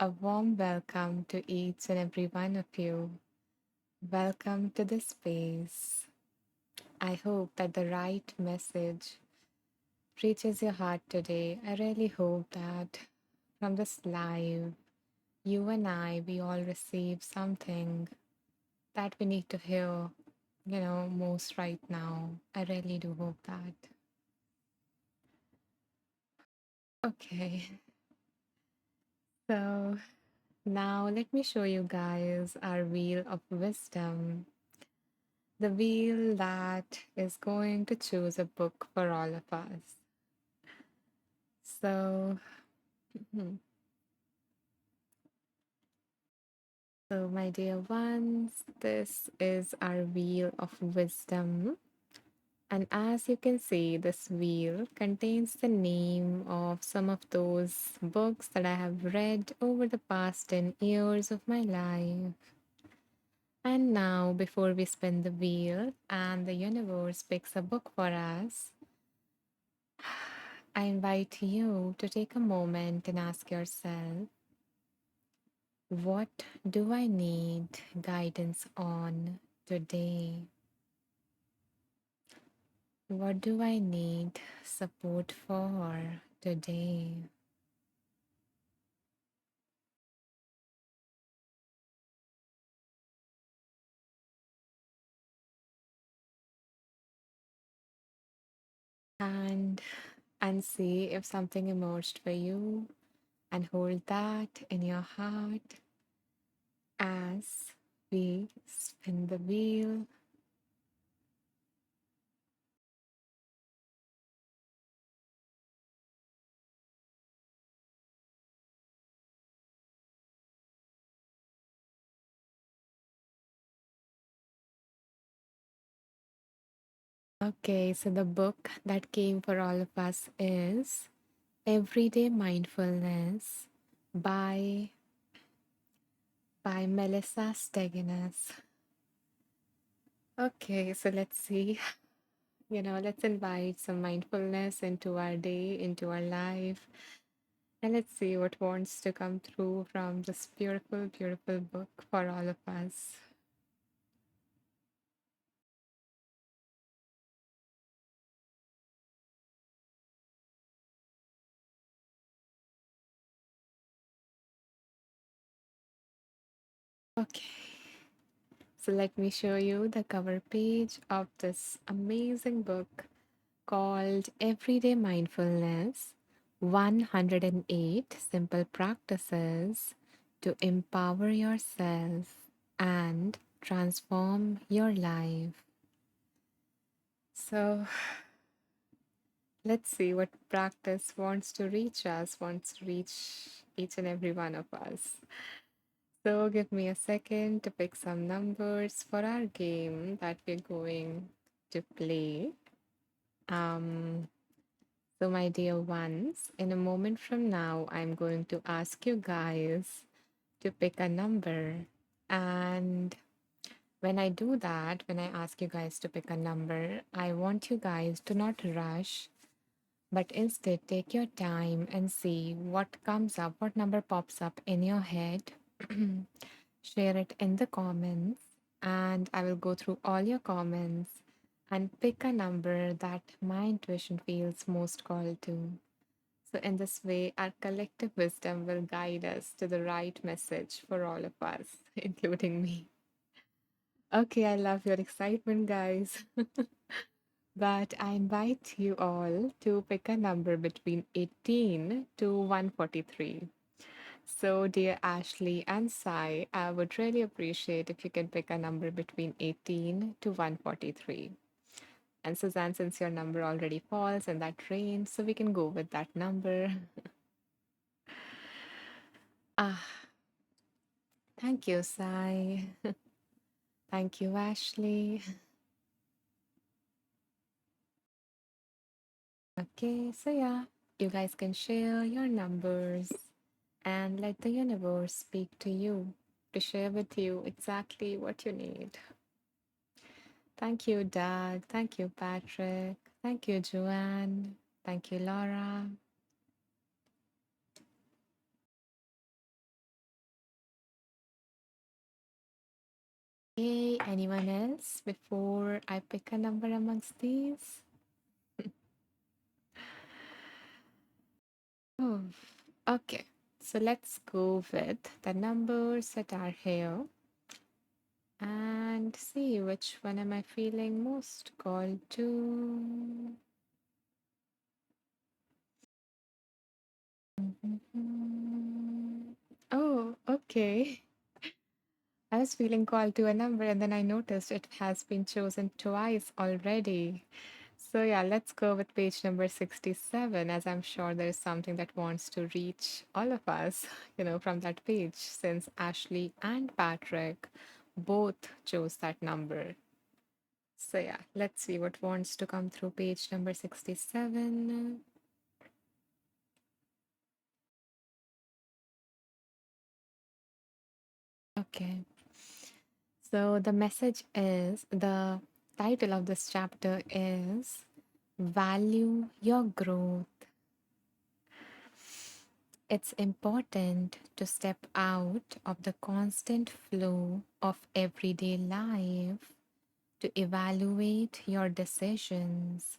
A warm welcome to each and every one of you. Welcome to this space. I hope that the right message reaches your heart today. I really hope that from this live, you and I, we all receive something that we need to hear, most right now. I really do hope that. Okay, so now let me show you guys our wheel of wisdom. The wheel that is going to choose a book for all of us. So, so my dear ones, this is our wheel of wisdom. And as you can see, this wheel contains the name of some of those books that I have read over the past 10 years of my life. And now, before we spin the wheel and the universe picks a book for us, I invite you to take a moment and ask yourself, what do I need guidance on today? What do I need support for today? And see if something emerged for you, and hold that in your heart as we spin the wheel. Okay, so the book that came for all of us is Everyday Mindfulness by Melissa Stegenas. Okay, so let's see. Let's invite some mindfulness into our day, into our life, and let's see what wants to come through from this beautiful, beautiful book for all of us. Okay, so let me show you the cover page of this amazing book called Everyday Mindfulness 108 Simple Practices to Empower Yourself and Transform Your Life. So, let's see what practice wants to reach us, wants to reach each and every one of us. So, give me a second to pick some numbers for our game that we're going to play. Um, So, my dear ones, in a moment from now, I'm going to ask you guys to pick a number. And when I do that, when I ask you guys to pick a number, I want you guys to not rush, but instead take your time and see what comes up, what number pops up in your head. Share it in the comments, and I will go through all your comments and pick a number that my intuition feels most called to. So, in this way, our collective wisdom will guide us to the right message for all of us, including me. Okay, I love your excitement, guys. But I invite you all to pick a number between 18 to 143. So, dear Ashley and Sai, I would really appreciate if you can pick a number between 18 to 143. And Suzanne, since your number already falls in that range, so we can go with that number. Ah, thank you, Sai. Thank you, Ashley. Okay, so yeah, you guys can share your numbers and let the universe speak to you to share with you exactly what you need. Thank you, Doug. Thank you, Patrick. Thank you, Joanne. Thank you, Laura. Okay, anyone else before I pick a number amongst these? Oh, okay. So let's go with the numbers that are here and see which one am I feeling most called to. Mhm. Oh, okay. I was feeling called to a number and then I noticed it has been chosen twice already. So, yeah, let's go with page number 67, as I'm sure there's something that wants to reach all of us, from that page, since Ashley and Patrick both chose that number. So, yeah, let's see what wants to come through page number 67. Okay. So the title of this chapter is Value Your Growth. It's important to step out of the constant flow of everyday life to evaluate your decisions,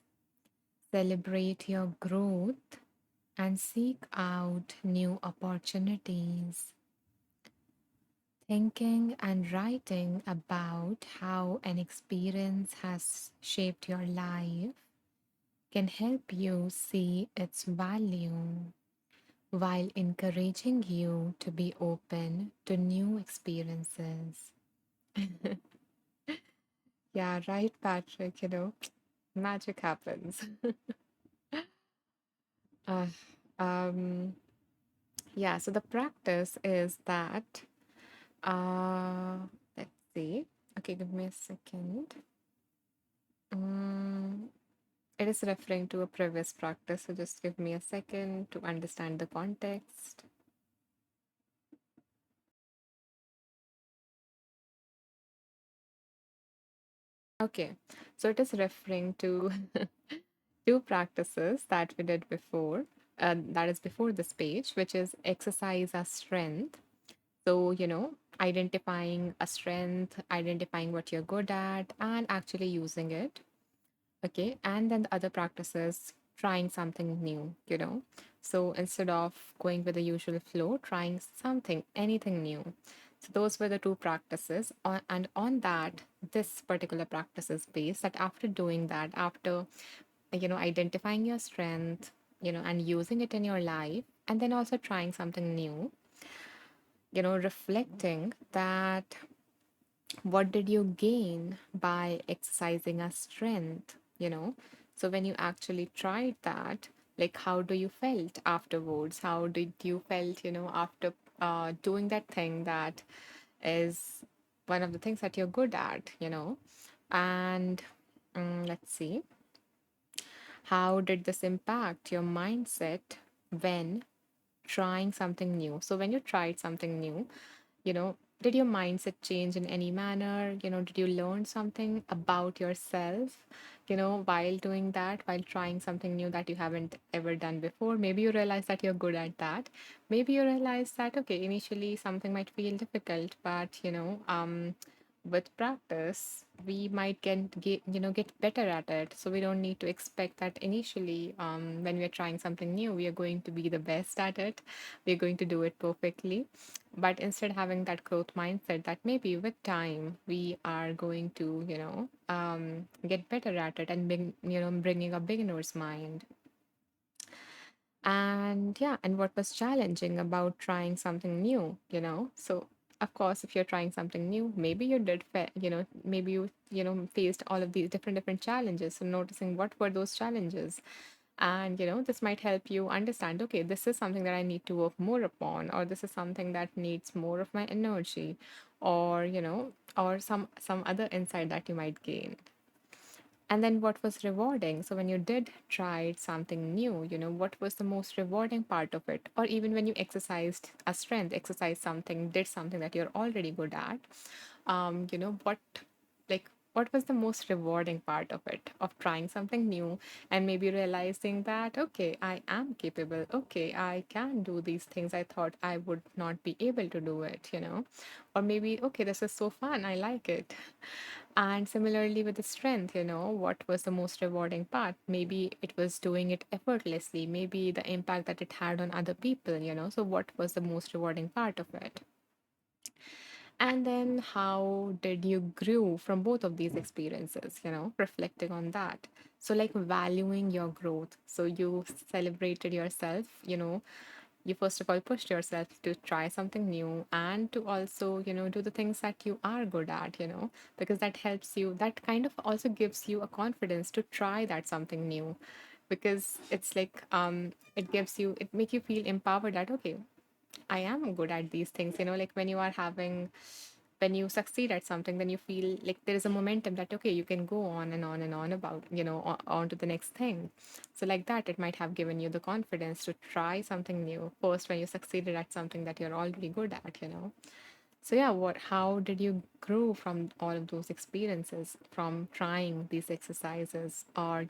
celebrate your growth, and seek out new opportunities. Thinking and writing about how an experience has shaped your life can help you see its value while encouraging you to be open to new experiences. Yeah, right, Patrick, magic happens. uh, um, yeah, so the practice is that, uh, let's see. Okay, give me a second. Mm, it is referring to a previous practice, so just give me a second to understand the context. Okay, so it is referring to two practices that we did before, that is before this page, which is exercise as strength. So, identifying a strength, identifying what you're good at, and actually using it. Okay. And then the other practice is trying something new, So instead of going with the usual flow, trying something, anything new. So those were the two practices. And on that, this particular practice is based that after doing that, after, identifying your strength, and using it in your life, and then also trying something new, reflecting that what did you gain by exercising a strength, so when you actually tried that, like how do you felt afterwards, how did you felt, after doing that thing that is one of the things that you're good at, and let's see, how did this impact your mindset when trying something new? So when you tried something new, did your mindset change in any manner? Did you learn something about yourself, while doing that, while trying something new that you haven't ever done before? Maybe you realize that you're good at that. Maybe you realize that, okay, initially something might feel difficult, but, with practice we might get better at it, so we don't need to expect that initially, when we are trying something new, we are going to be the best at it, we're going to do it perfectly, but instead having that growth mindset that maybe with time we are going to get better at it, and bringing a beginner's mind. And yeah, and what was challenging about trying something new, so of course if you're trying something new, maybe you did maybe you faced all of these different challenges, so noticing what were those challenges, and this might help you understand, okay, this is something that I need to work more upon, or this is something that needs more of my energy, or or some other insight that you might gain. And then what was rewarding? So when you did try something new, what was the most rewarding part of it? Or even when you exercised a strength, exercised something, did something that you're already good at, what, like, what was the most rewarding part of it, of trying something new and maybe realizing that, okay, I am capable. Okay, I can do these things I thought I would not be able to do it, or maybe, okay, this is so fun. I like it. And similarly with the strength, what was the most rewarding part? Maybe it was doing it effortlessly, maybe the impact that it had on other people, So, what was the most rewarding part of it? And then how did you grow from both of these experiences, reflecting on that. So, like valuing your growth. So, you celebrated yourself, you first of all pushed yourself to try something new and to also do the things that you are good at, because that helps you, that kind of also gives you a confidence to try that something new, because it's like it gives you, it make you feel empowered that, okay, I am good at these things, like when you are having, when you succeed at something, then you feel like there is a momentum that, okay, you can go on and on and on about, on to the next thing. So, like that, it might have given you the confidence to try something new first when you succeeded at something that you're already good at, So, yeah, how did you grow from all of those experiences, from trying these exercises, or,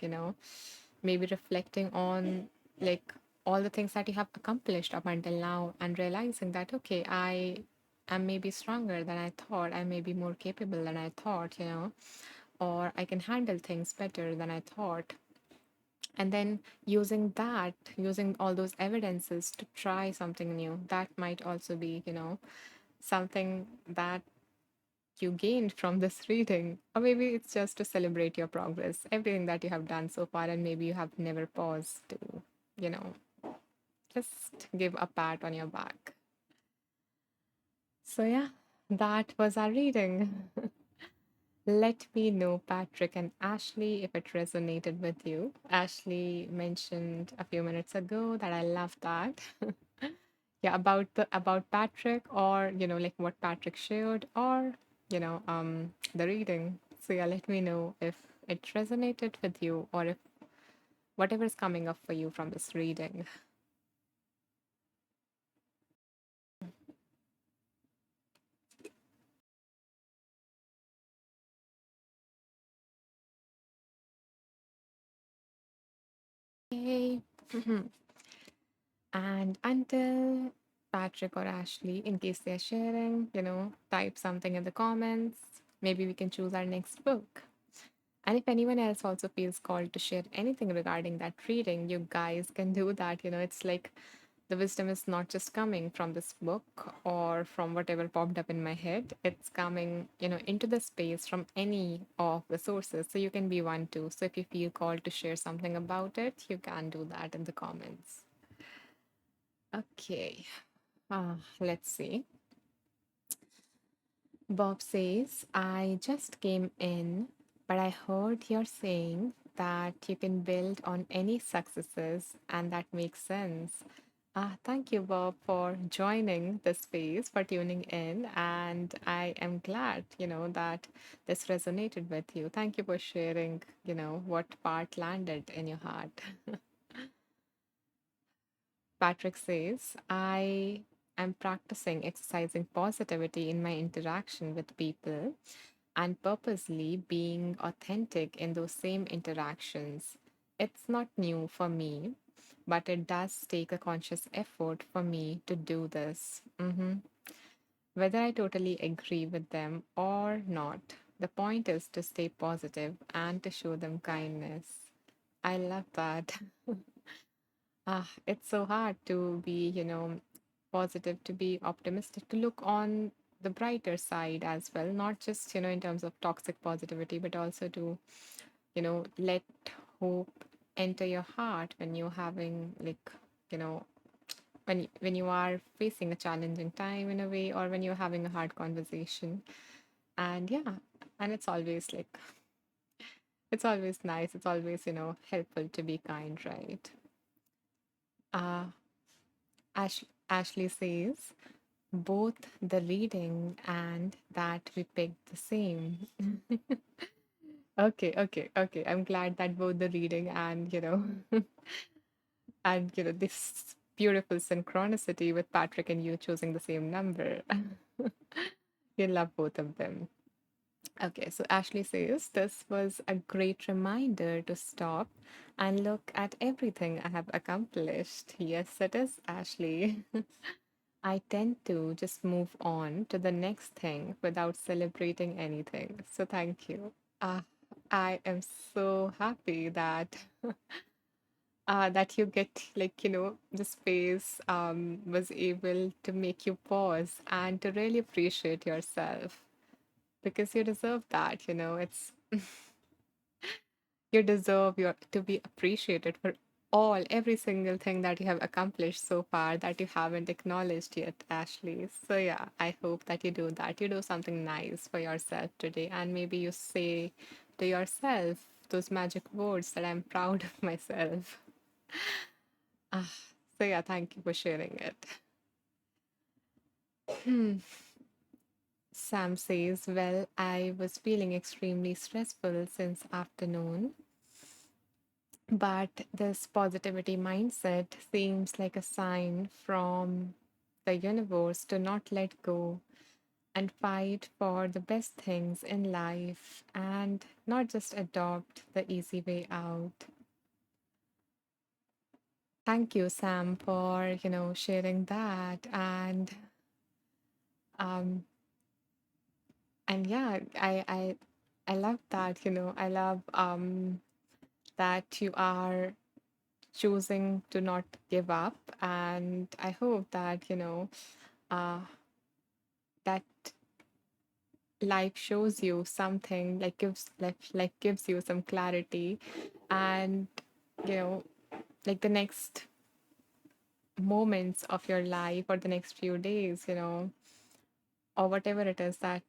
maybe reflecting on like all the things that you have accomplished up until now and realizing that, okay, I am maybe stronger than I thought, I may be more capable than I thought, or I can handle things better than I thought. And then using that, using all those evidences to try something new, that might also be, something that you gained from this reading. Or maybe it's just to celebrate your progress, everything that you have done so far, and maybe you have never paused to, you know, just give a pat on your back. So, yeah, that was our reading. Let me know, Patrick and Ashley, if it resonated with you. Ashley mentioned a few minutes ago that I love that. Yeah, about Patrick, or like what Patrick shared, or the reading. So yeah, let me know if it resonated with you, or if whatever's coming up for you from this reading. Okay. And until Patrick or Ashley, in case they're sharing, type something in the comments. Maybe we can choose our next book. And if anyone else also feels called to share anything regarding that reading, you guys can do that. It's like the wisdom is not just coming from this book or from whatever popped up in my head. It's coming, into the space from any of the sources. So you can be one too. So if you feel called to share something about it, you can do that in the comments. Okay. Let's see. Bob says, I just came in, but I heard you're saying that you can build on any successes, and that makes sense. Thank you, Bob, for joining the space, for tuning in. And I am glad, that this resonated with you. Thank you for sharing, what part landed in your heart. Patrick says, I am practicing exercising positivity in my interaction with people and purposely being authentic in those same interactions. It's not new for me, but it does take a conscious effort for me to do this. Whether I totally agree with them or not, the point is to stay positive and to show them kindness. I love that. It's so hard to be, positive, to be optimistic, to look on the brighter side as well, not just, in terms of toxic positivity, but also to, let hope enter your heart when you're having, like, you know, when you are facing a challenging time in a way, or when you're having a hard conversation. And yeah, and it's always nice. It's always, helpful to be kind, right? Uh, Ashley says, both the reading and that we picked the same. Okay, okay, okay. I'm glad that both the reading and, and, this beautiful synchronicity with Patrick and you choosing the same number. You love both of them. Okay, so Ashley says this was a great reminder to stop and look at everything I have accomplished. Yes, it is, Ashley. I tend to just move on to the next thing without celebrating anything. So thank you. Uh, I am so happy that that you get like the space was able to make you pause and to really appreciate yourself because you deserve that. It's you deserve to be appreciated for every single thing that you have accomplished so far that you haven't acknowledged yet, Ashley. So yeah, I hope that you do that. You do something nice for yourself today, and maybe you say to yourself those magic words that I'm proud of myself. Ah, so yeah, thank you for sharing it. Sam says, well, I was feeling extremely stressful since afternoon. But this positivity mindset seems like a sign from the universe to not let go and fight for the best things in life and not just adopt the easy way out. Thank you, Sam, for sharing that um and yeah, I love that. I love that you are choosing to not give up, and I hope that uh, that life shows you something like gives you some clarity and you know like the next moments of your life or the next few days or whatever it is that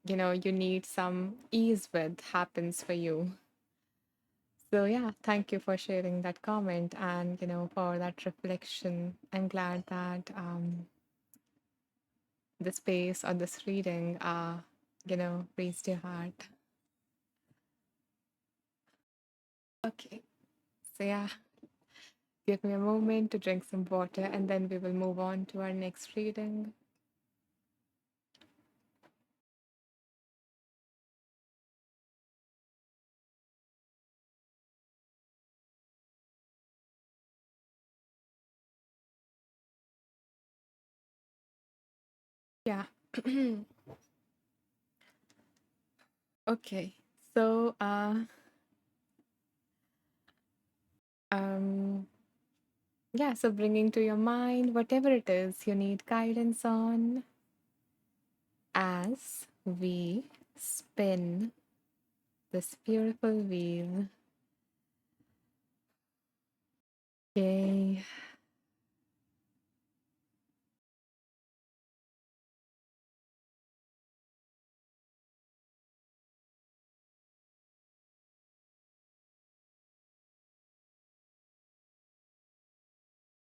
you need some ease with happens for you. So yeah, thank you for sharing that comment and for that reflection. I'm glad that the space or this reading raised your heart. Okay, so yeah, give me a moment to drink some water and then we will move on to our next reading. Yeah. Okay. So um yeah, so bringing to your mind whatever it is you need guidance on as we spin this beautiful wheel. Okay.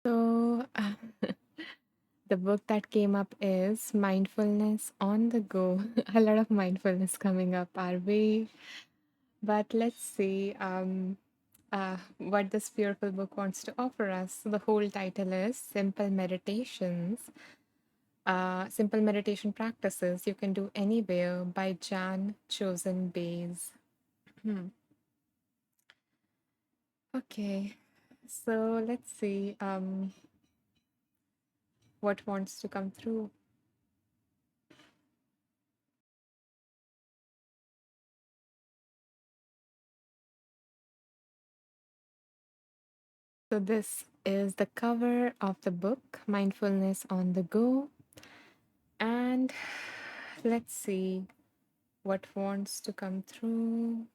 So the book that came up is Mindfulness on the Go. A lot of mindfulness coming up our way. But let's see what this beautiful book wants to offer us. So the whole title is Simple Meditation Practices You Can Do Anywhere by Jan Chosen Bays. Hmm. Okay, so let's see what wants to come through. So this is the cover of the book, Mindfulness on the Go. And let's see what wants to come through.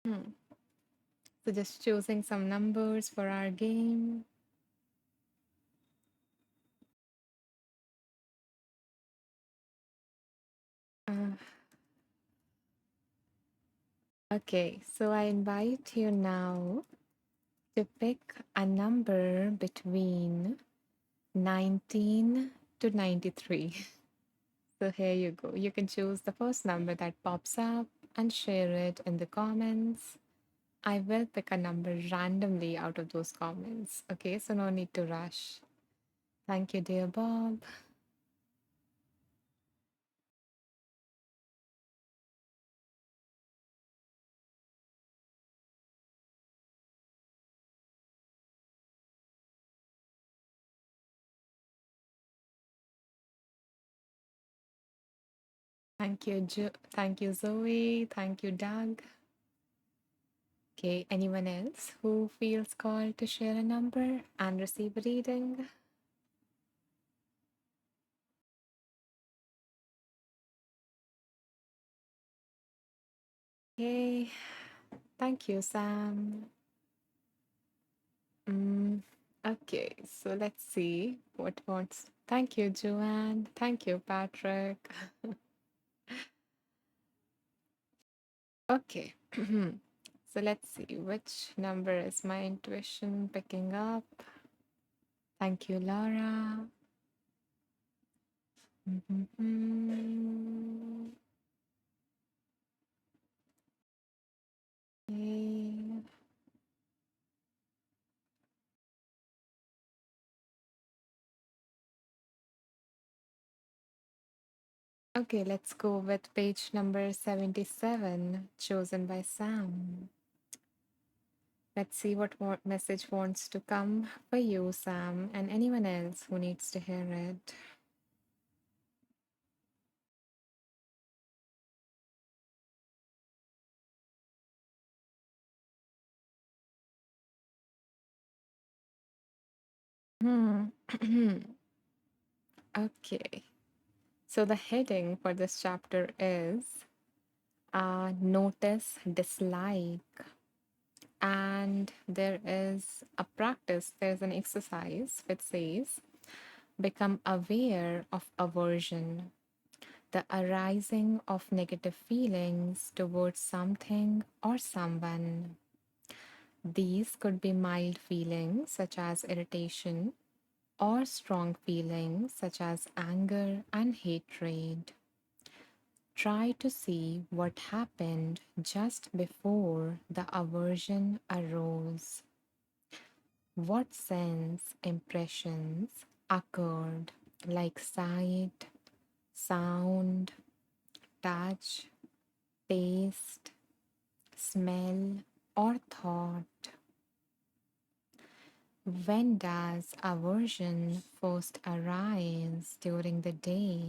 Hmm. So just choosing some numbers for our game. Uh, okay, so I invite you now to pick a number between 19 to 93. So here you go. You can choose the first number that pops up and share it in the comments. I will pick a number randomly out of those comments. Okay, so no need to rush. Thank you, dear Bob. Thank you, Zoe. Thank you, Doug. Okay, anyone else who feels called to share a number and receive a reading? Okay, thank you, Sam. Mm, okay, so let's see what wants. Thank you, Joanne. Thank you, Patrick. Okay, so let's see which number is my intuition picking up. Thank you, Laura. Mhm. Okay. Okay, let's go with page number 77, chosen by Sam. Let's see what message wants to come for you, Sam, and anyone else who needs to hear it. Hmm. Okay, so the heading for this chapter is Notice Dislike. And there is a practice, there's an exercise which says, become aware of aversion, the arising of negative feelings towards something or someone. These could be mild feelings such as irritation or strong feelings such as anger and hatred. Try to see what happened just before the aversion arose. What sense impressions occurred, like sight, sound, touch, taste, smell, or thought? When does aversion first arise during the day?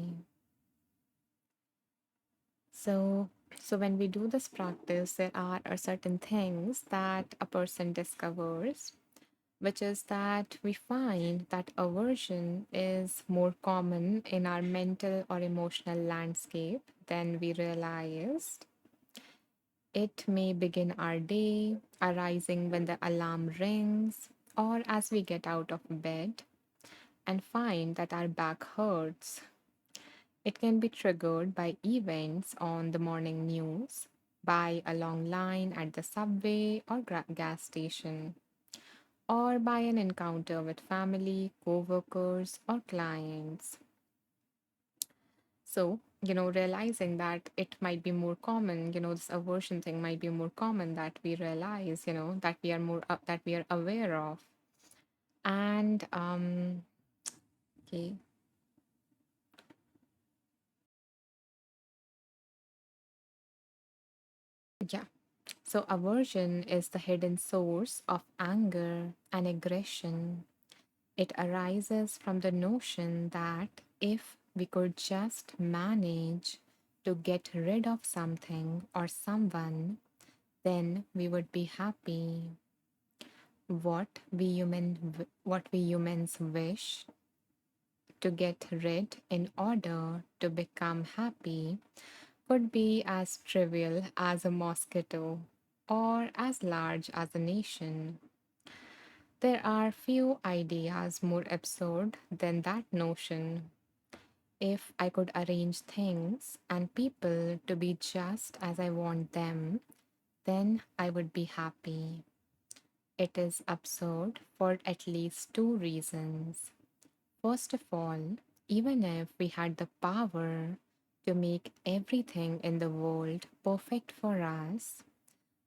So, so when we do this practice, there are certain things that a person discovers, which is that we find that aversion is more common in our mental or emotional landscape than we realized. It may begin our day, arising when the alarm rings, or as we get out of bed and find that our back hurts. It can be triggered by events on the morning news, by a long line at the subway or gas station, or by an encounter with family, co-workers, or clients. So, realizing that it might be more common, this aversion thing might be more common that we realize, that we are that we are aware of. And okay, yeah. So aversion is the hidden source of anger and aggression. It arises from the notion that if we could just manage to get rid of something or someone, then we would be happy. What we humans wish to get rid in order to become happy could be as trivial as a mosquito or as large as a nation. There are few ideas more absurd than that notion. If I could arrange things and people to be just as I want them, then I would be happy. It is absurd for at least two reasons. First of all, even if we had the power to make everything in the world perfect for us,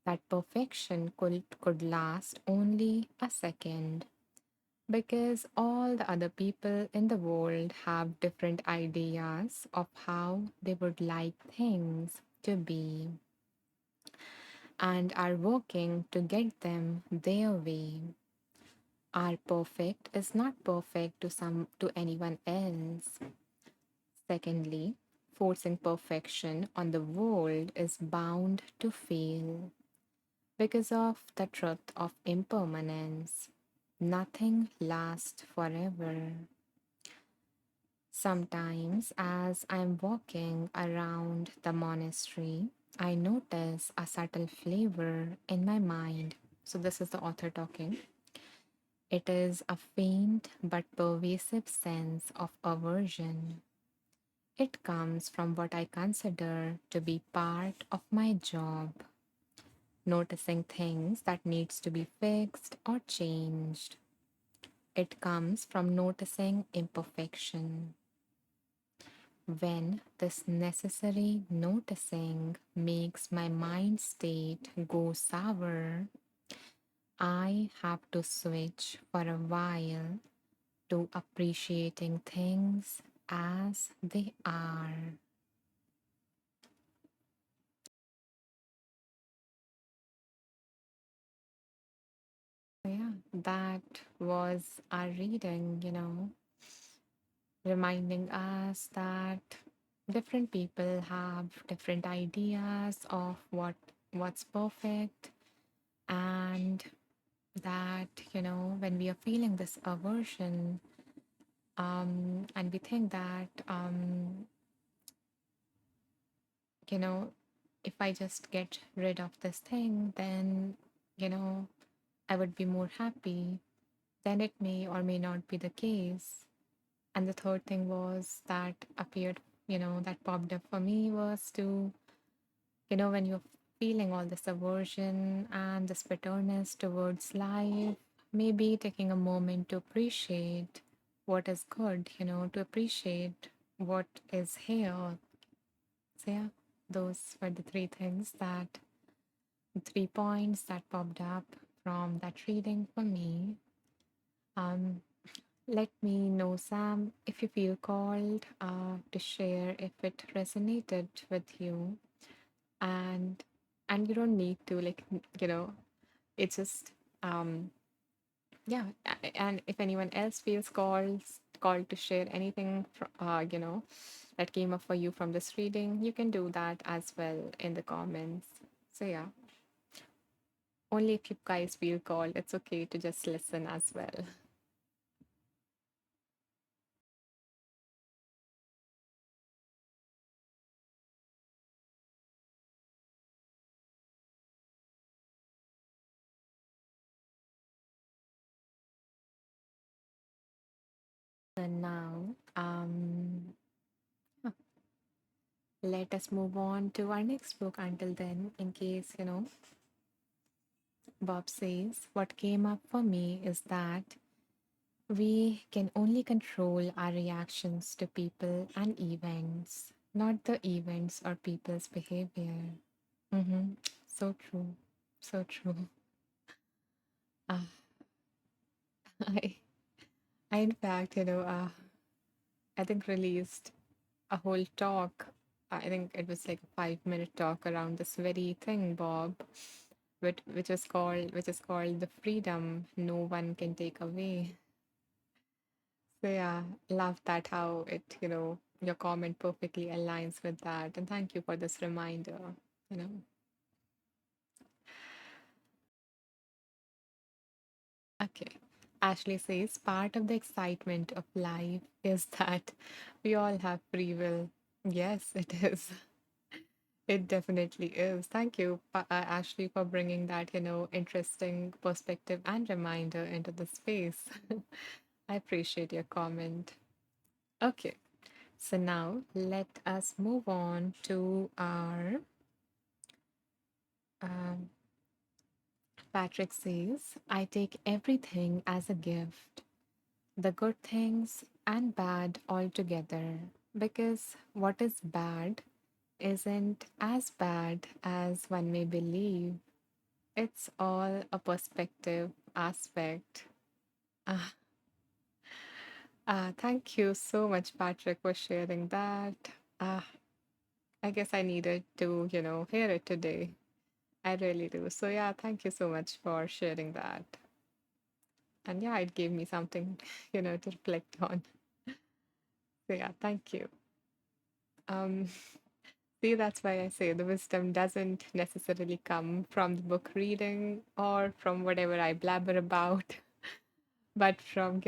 that perfection could last only a second because all the other people in the world have different ideas of how they would like things to be and are working to get them their way. Our perfect is not perfect to anyone else. Secondly, forcing perfection on the world is bound to fail because of the truth of impermanence. Nothing lasts forever. Sometimes, as I'm walking around the monastery, I notice a subtle flavor in my mind. So, this is the author talking. It is a faint but pervasive sense of aversion. It comes from what I consider to be part of my job, noticing things that needs to be fixed or changed. It comes from noticing imperfection. When this necessary noticing makes my mind state go sour, I have to switch for a while to appreciating things as they are. So yeah, that was our reading, reminding us that different people have different ideas of what's perfect, and that when we are feeling this aversion, and we think that you know if I just get rid of this thing, then you know I would be more happy. Then it may or may not be the case. And the third thing was that appeared, that popped up for me was to, when you're feeling all this aversion and this bitterness towards life, maybe taking a moment to appreciate what is good, to appreciate what is here. So, yeah, those were the three points that popped up from that reading for me. Um, Let me know, Sam, if you feel called to share if it resonated with you, and you don't need to it's just yeah. And if anyone else feels called to share anything, that came up for you from this reading, you can do that as well in the comments. So yeah, only if you guys feel called, it's okay to just listen as well. And now, let us move on to our next book. Until then, in case, Bob says, what came up for me is that we can only control our reactions to people and events, not the events or people's behavior. Mm-hmm. So true. So true. Uh, I, I, in fact, I think released a whole talk. I think it was like a 5-minute talk around this very thing, Bob, which is called the freedom no one can take away. So yeah, love that how it, your comment perfectly aligns with that. And thank you for this reminder, you know. Okay. Ashley says part of the excitement of life is that we all have free will. Yes, it is. It definitely is. Thank you, Ashley, for bringing that, interesting perspective and reminder into the space. I appreciate your comment. Okay, so now let us move on to our um, Patrick says, I take everything as a gift, the good things and bad altogether, because what is bad isn't as bad as one may believe. it's all a perspective aspect. Uh, Thank you so much, Patrick, for sharing that. Uh, I guess I needed to, hear it today. I really do. So, yeah, thank you so much for sharing that. And yeah, it gave me something, to reflect on. So, yeah, thank you. Um, See, that's why I say the wisdom doesn't necessarily come from the book reading or from whatever I blabber about, but from,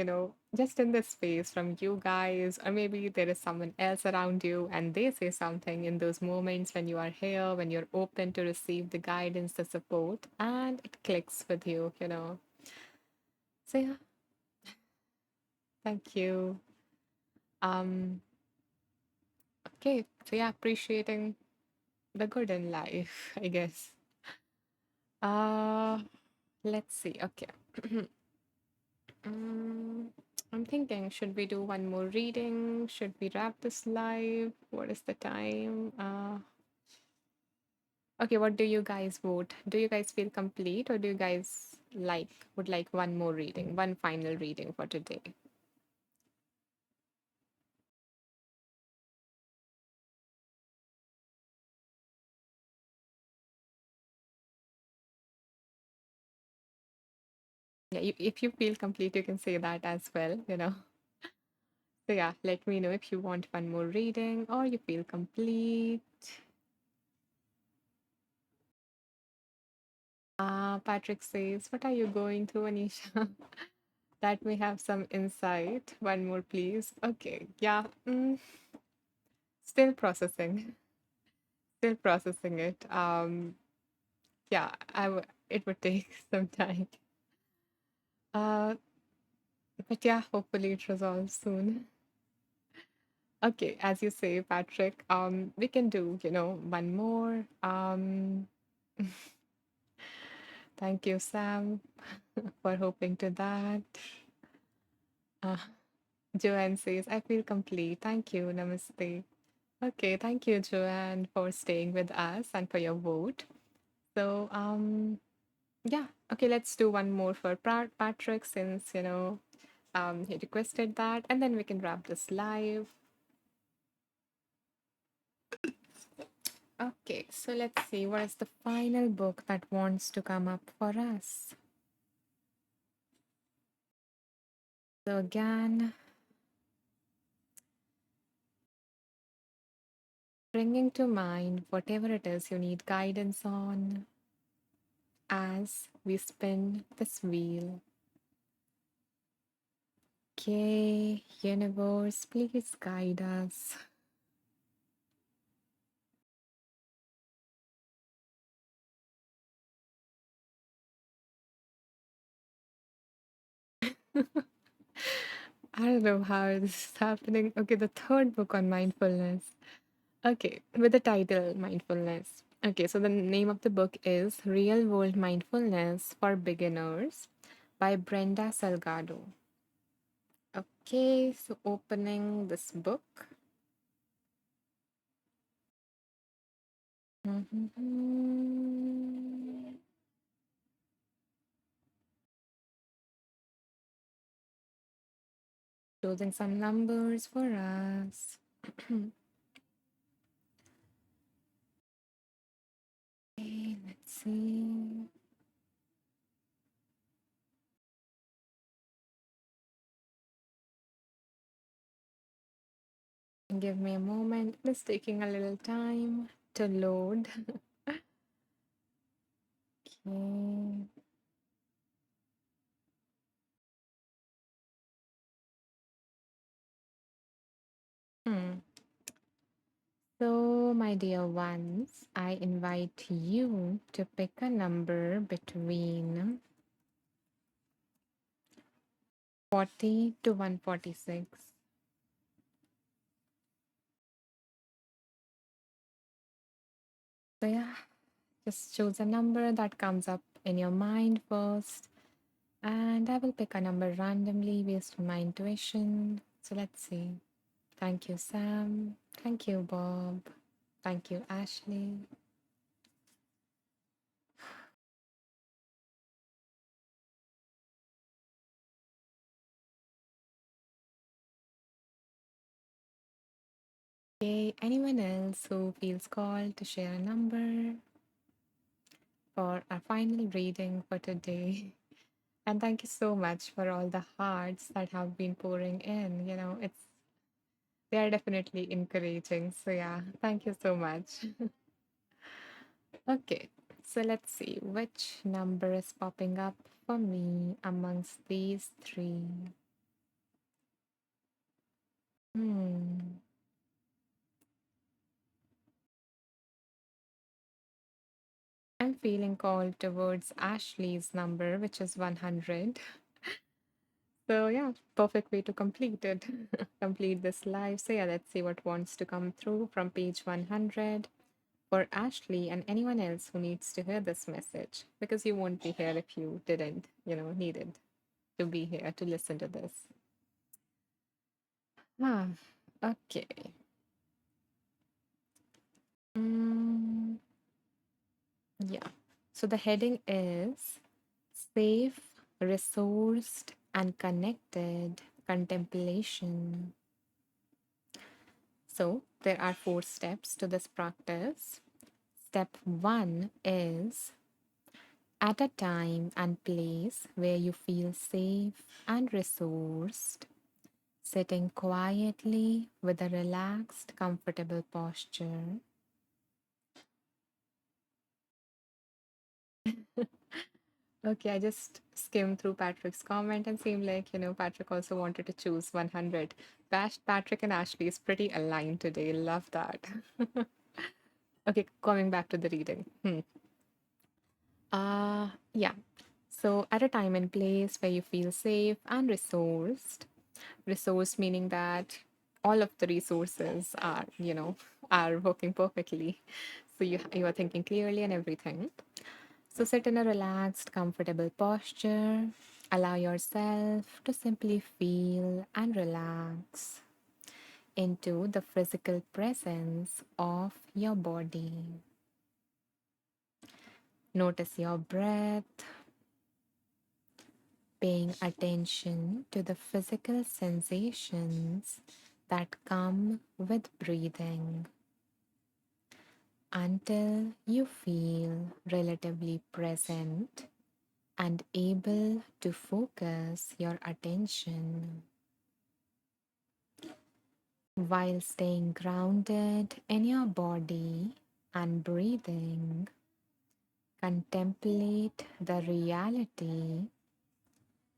just in this space, from you guys, or maybe there is someone else around you and they say something in those moments when you are here, when you're open to receive the guidance, the support, and it clicks with you. So, yeah, thank you. Um, okay, so yeah, appreciating the good in life, I guess. Uh, let's see. Okay. Mm, I'm thinking, should we do one more reading? Should we wrap this live? What is the time? Okay, what do you guys vote? Do you guys feel complete or do you guys would like one more reading, one final reading for today? Yeah, if you feel complete, you can say that as well. So yeah, let me know if you want one more reading or you feel complete. Patrick says, what are you going through, Anisha? That may have some insight. One more, please. Okay. Yeah. Still processing. Still processing it. Yeah. It would take some time. Uh. But yeah. Hopefully, it resolves soon. Okay. As you say, Patrick. We can do. One more. Thank you, Sam, for hoping to that. Uh, Joanne says, I feel complete. Thank you. Namaste. Okay, thank you, Joanne, for staying with us and for your vote. So, yeah, okay, let's do one more for Patrick since, he requested that, and then we can wrap this live. Okay, so let's see what is the final book that wants to come up for us. So, again, bringing to mind whatever it is you need guidance on as we spin this wheel. Okay, universe, please guide us. I don't know how this is happening. Okay, the third book on mindfulness. Okay, with the title Mindfulness. Okay, so the name of the book is Real World Mindfulness for Beginners by Brenda Salgado. Okay, so opening this book. Mhm. Choosing some numbers for us. Okay, let's see. Give me a moment. It's taking a little time to load. Okay. Hmm. So, my dear ones, I invite you to pick a number between 40 to 146. So, yeah, just choose a number that comes up in your mind first, and I will pick a number randomly based on my intuition. So, let's see. Thank you, Sam. Thank you, Bob. Thank you, Ashley. Okay, anyone else who feels called to share a number for our final reading for today? And thank you so much for all the hearts that have been pouring in. They are definitely encouraging. So yeah, thank you so much. Okay, so let's see which number is popping up for me amongst these three. Hmm. I'm feeling called towards Ashley's number, which is 100. So yeah, perfect way to complete it. Complete this live. So yeah, let's see what wants to come through from page 100 for Ashley and anyone else who needs to hear this message, because you won't be here if you didn't, needed to be here to listen to this. Ah, okay. Mm, yeah. So the heading is safe, resourced, and connected contemplation. So there are 4 steps to this practice. Step one is at a time and place where you feel safe and resourced, sitting quietly with a relaxed, comfortable posture. Okay, I just skimmed through Patrick's comment and seemed like, Patrick also wanted to choose 100. Patrick and Ashley is pretty aligned today. Love that. Okay, coming back to the reading. Yeah. So, at a time and place where you feel safe and resourced meaning that all of the resources are working perfectly. So you are thinking clearly and everything. So sit in a relaxed, comfortable posture. Allow yourself to simply feel and relax into the physical presence of your body. Notice your breath, paying attention to the physical sensations that come with breathing until you feel relatively present and able to focus your attention while staying grounded in your body and breathing. Contemplate the reality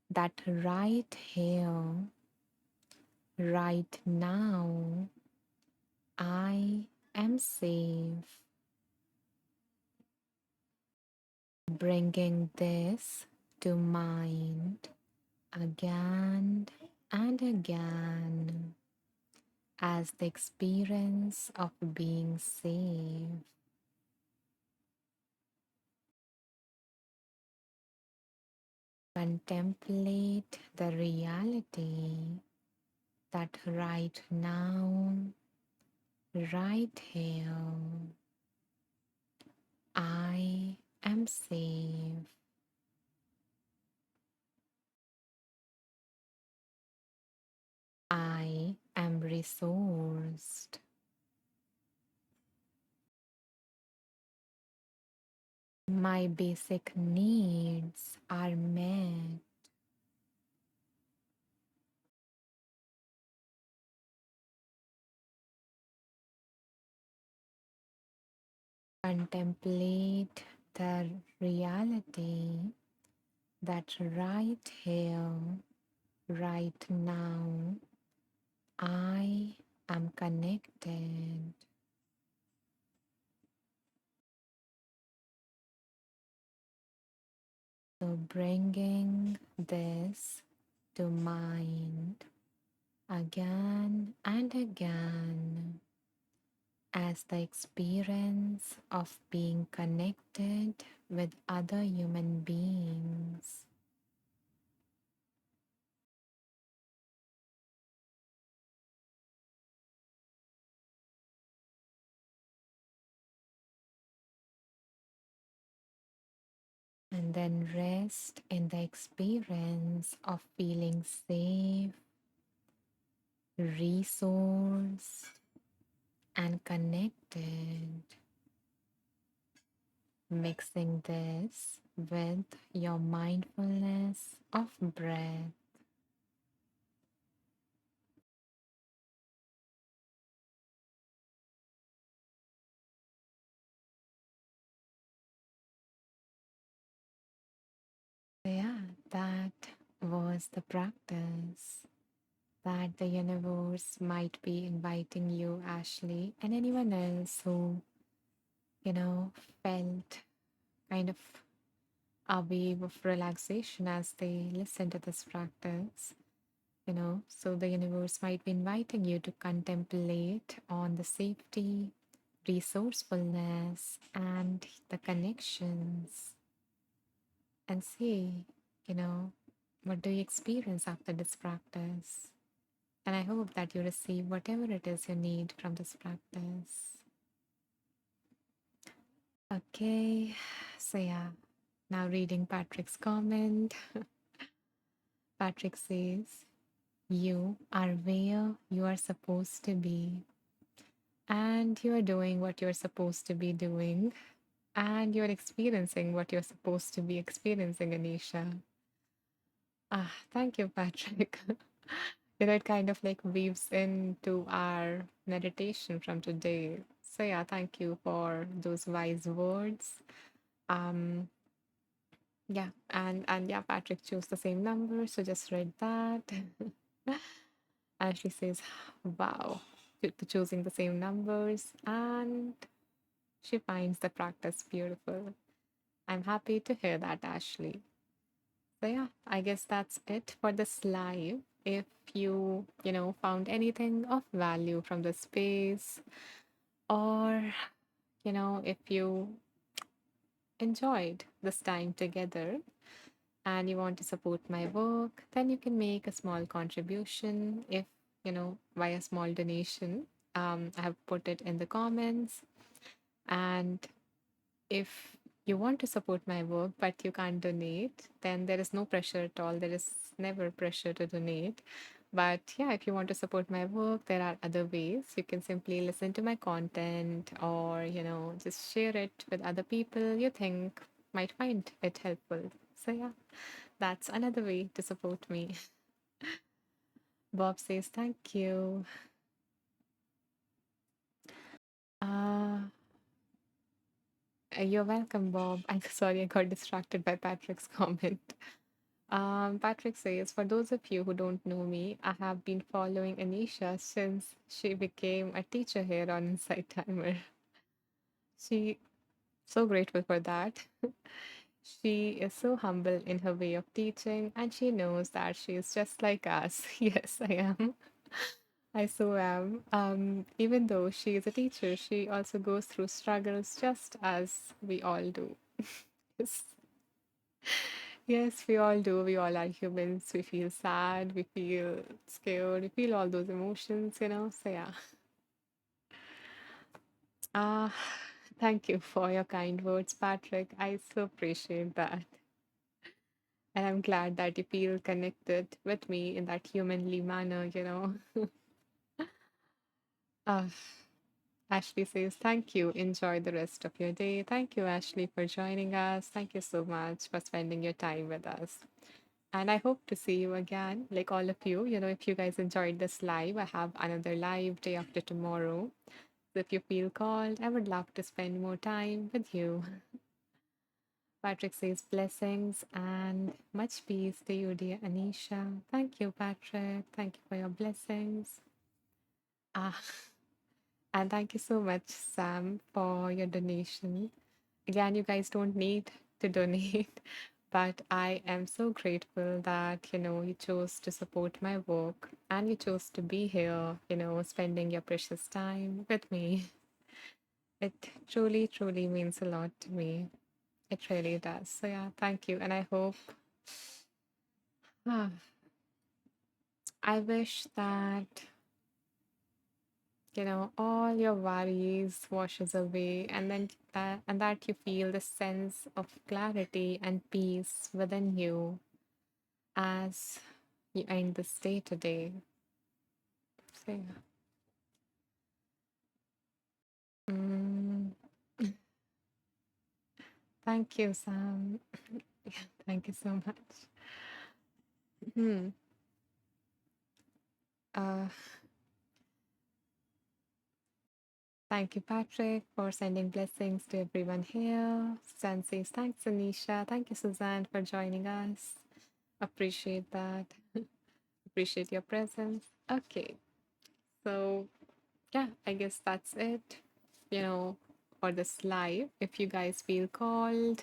that right here, right now, I am safe. Bringing this to mind again and again as the experience of being safe. Contemplate the reality that right now, right here, I am safe. I am resourced. My basic needs are met. Contemplate the reality that right here, right now, I am connected. So bringing this to mind again and again as the experience of being connected with other human beings. And then rest in the experience of feeling safe, resourced, and connected, mixing this with your mindfulness of breath. So yeah, that was the practice that the universe might be inviting you, Ashley, and anyone else who, you know, felt kind of a wave of relaxation as they listen to this practice. So the universe might be inviting you to contemplate on the safety, resourcefulness, and the connections and see, you know, what do you experience after this practice? And I hope that you receive whatever it is you need from this practice. Okay, so yeah, now reading Patrick's comment. Patrick says, you are where you are supposed to be, and you are doing what you're supposed to be doing, and you're experiencing what you're supposed to be experiencing, Anisha. Ah, thank you, Patrick. It kind of like weaves into our meditation from today. So yeah, thank you for those wise words. Um, yeah, and yeah, Patrick chose the same number, so just read that. And she says, "Wow, choosing the same numbers," and she finds the practice beautiful. I'm happy to hear that, Ashley. So yeah, I guess that's it for this live. If you found anything of value from the space, or if you enjoyed this time together and you want to support my work, then you can make a small contribution if via small donation. I have put it in the comments. And if you want to support my work but you can't donate, then there is no pressure at all. There is never pressure to donate. But yeah, if you want to support my work, there are other ways. You can simply listen to my content, or just share it with other people you think might find it helpful. So yeah, that's another way to support me. Bob says thank you. uh you're welcome, Bob. I'm sorry I got distracted by Patrick's comment. Patrick says, for those of you who don't know me, I have been following Anisha since she became a teacher here on Insight Timer. She so grateful for that. She is so humble in her way of teaching, and she knows that she is just like us. Yes, I am. I so am. Even though she is a teacher, she also goes through struggles just as we all do. Yes. Yes, we all do. We all are humans. We feel sad, we feel scared, we feel all those emotions. So, yeah. Ah, thank you for your kind words, Patrick. I so appreciate that. And I'm glad that you feel connected with me in that humanly manner. Ah, Ashley says, thank you. Enjoy the rest of your day. Thank you, Ashley, for joining us. Thank you so much for spending your time with us. And I hope to see you again, like all of you. If you guys enjoyed this live, I have another live day after tomorrow. So if you feel called, I would love to spend more time with you. Patrick says blessings and much peace to you, dear Anisha. Thank you, Patrick. Thank you for your blessings. Ah, and thank you so much, Sam, for your donation. Again, you guys don't need to donate, but I am so grateful that you chose to support my work and you chose to be here, spending your precious time with me. It truly, truly means a lot to me. It really does. So yeah, thank you. And I hope, ah, I wish that all your worries washes away, and then that you feel the sense of clarity and peace within you as you end this day today. So, yeah. Mm, thank you, Sam. Yeah, thank you so much. Hmm. Uh, Thank you, Patrick, for sending blessings to everyone here. Suzanne says, thanks, Anisha. Thank you, Suzanne, for joining us. Appreciate that. Appreciate your presence. Okay, so yeah, I guess that's it, you know, for this live. If you guys feel called,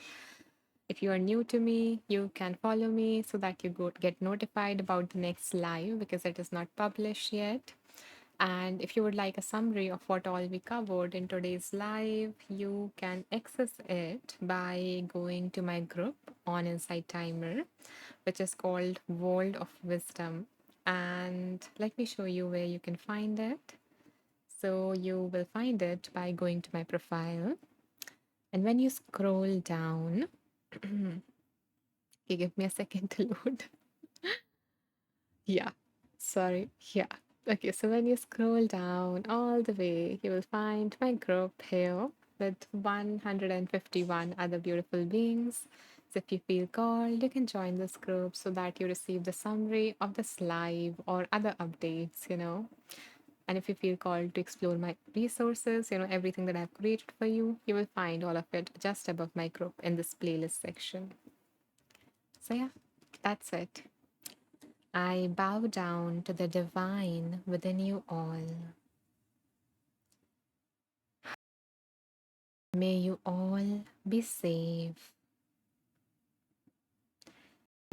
if you are new to me, you can follow me so that you get notified about the next live because it is not published yet. And if you would like a summary of what all we covered in today's live, you can access it by going to my group on Insight Timer, which is called World of Wisdom. And let me show you where you can find it. So you will find it by going to my profile. And when you scroll down, you give me a second to load. Yeah, sorry. Yeah. Okay, so when you scroll down all the way, you will find my group here with 151 other beautiful beings. So if you feel called, you can join this group so that you receive the summary of this live or other updates, you know. And if you feel called to explore my resources, you know, everything that I've created for you, you will find all of it just above my group in this playlist section. So yeah, that's it. I bow down to the divine within you all. May you all be safe.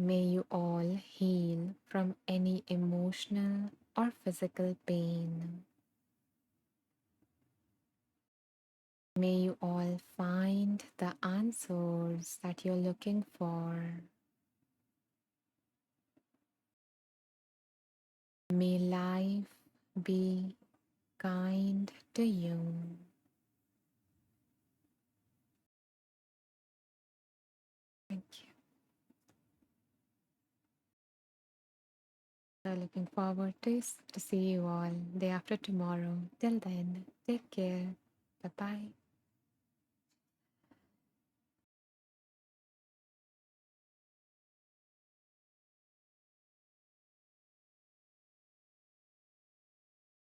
May you all heal from any emotional or physical pain. May you all find the answers that you're looking for. May life be kind to you. Thank you. Looking forward to see you all day after tomorrow. Till then, take care. Bye bye.